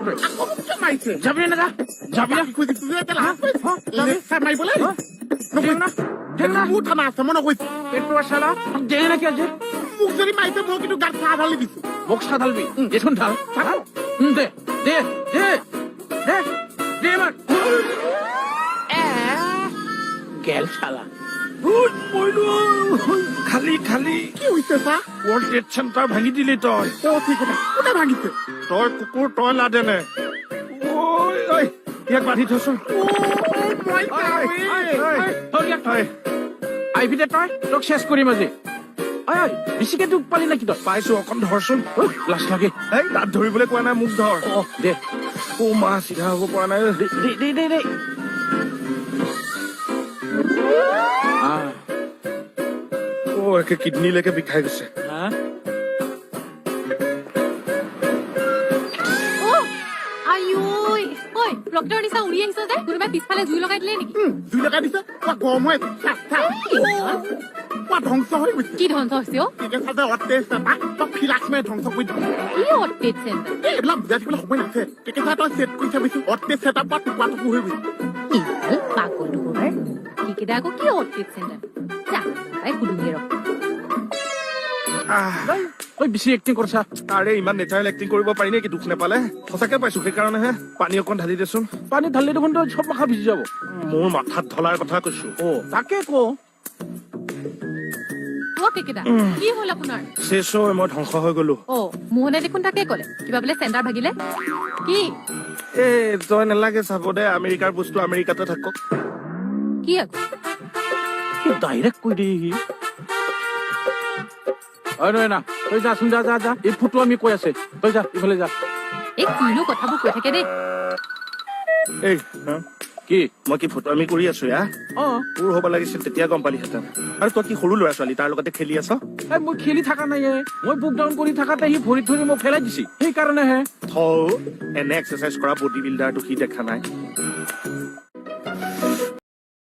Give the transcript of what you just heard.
তই আকৌ মাৰিছে যাবি নে নাযা যাবি না খুজিছো যে এতিয়া লাভ মাৰিবলৈ দেখ না দেখ না মোৰ থানা আছে মই নকৈছো পেটটো চালা দে নাকি আজি মোক যদি মাৰিছে মই কিন্তু গাত চাহ ঢালি দিছো মোক চাহ ঢালবি দেচোন ঢাল দে দে দে দে দে মান গেল চালা খালি খালি কি হৈছে চা ৱৰ্ল্ড ট্ৰেড চেণ্টাৰ ভাঙি দিলি তই ঠিক কথা কোনে ভাঙিছে তই কুকুৰ তই লাদেনে ঐ ইয়াক বান্ধি থচোন আহিবি দে তই তোক চেছ কৰিম আজি ঐ বেছিকে দুখ পালি নেকি তই পাইছো অকণ ধৰচোন লাজ লাগে এই তাত ধৰিবলৈ কোৱা নাই মোক ধৰ দে অ মা চিধা হ'ব পৰা নাই দে দে দে একে কিডনীলৈকে বিষাই গৈছে ডক্টৰ নিচা উৰি আহিছে যে কোনোবাই পিছফালে জুই লগাই দিলে নেকি জুই লগাই দিছে গৰম হৈ ধ্বংস হৈ গৈছে কি ধ্বংস হৈছে ধ্বংস কৰি দিব কি অটেজ চেণ্টাৰ এইবিলাক বুজাই দিবলৈ সময় নাছে কেকেচা তই চেট কৰি চাবিছো অটেজ চেট আপ টুকুৰা টুকুৰ হৈ গৈছে পাগল দুখৰ কেকেইটা আকৌ কি অটেজ চেণ্টাৰ যা তাই সুধুঙে ৰখ তই বেছি এক্টিং কৰছা আৰে ইমান নেচাৰেল এক্টিং কৰিব পাৰি নেকি দুখ নাপালে সঁচাকে পাইছো সেইকাৰণেহে পানী অকণ ঢালি দেচোন পানী ঢালি দেখোন তই চব মাথা ভিজি যাব মোৰ মাথাত ঢলাৰ কথা কৈছো তাকে ক কেকেইটা কি হ'ল আপোনাৰ শেষ হৈ মই ধ্বংস হৈ গলো মোহনে দেখোন তাকে ক'লে কিবা বোলে চেণ্টাৰ ভাগিলে কি এ তই নালাগে চাব দে আমেৰিকাৰ বস্তু আমেৰিকাতে থাকক কি আকৌ ডাইৰেক্ট কৈ দে নহয় না তই যাচোন যা যা যা এই ফটো আমি কৈ আছে তই যা ইফালে যা এই কিনো কথাবোৰ কৈ থাকে দেই এই কি মই কি ফটো আমি কৰি আছো তোৰ হ'ব লাগিছিল তেতিয়া গম পালিহেঁতেন আৰু তই কি সৰু ল'ৰা ছোৱালী তাৰ লগতে খেলি আছ মই খেলি থকা নাই মই বুক ডাউন কৰি থাকাতে সি ভৰিত ধৰি মোক ফেলাই দিছি সেইকাৰণেহে এনে এক্সাৰচাইজ কৰা বডি বিল্ডাৰটো সি দেখা নাই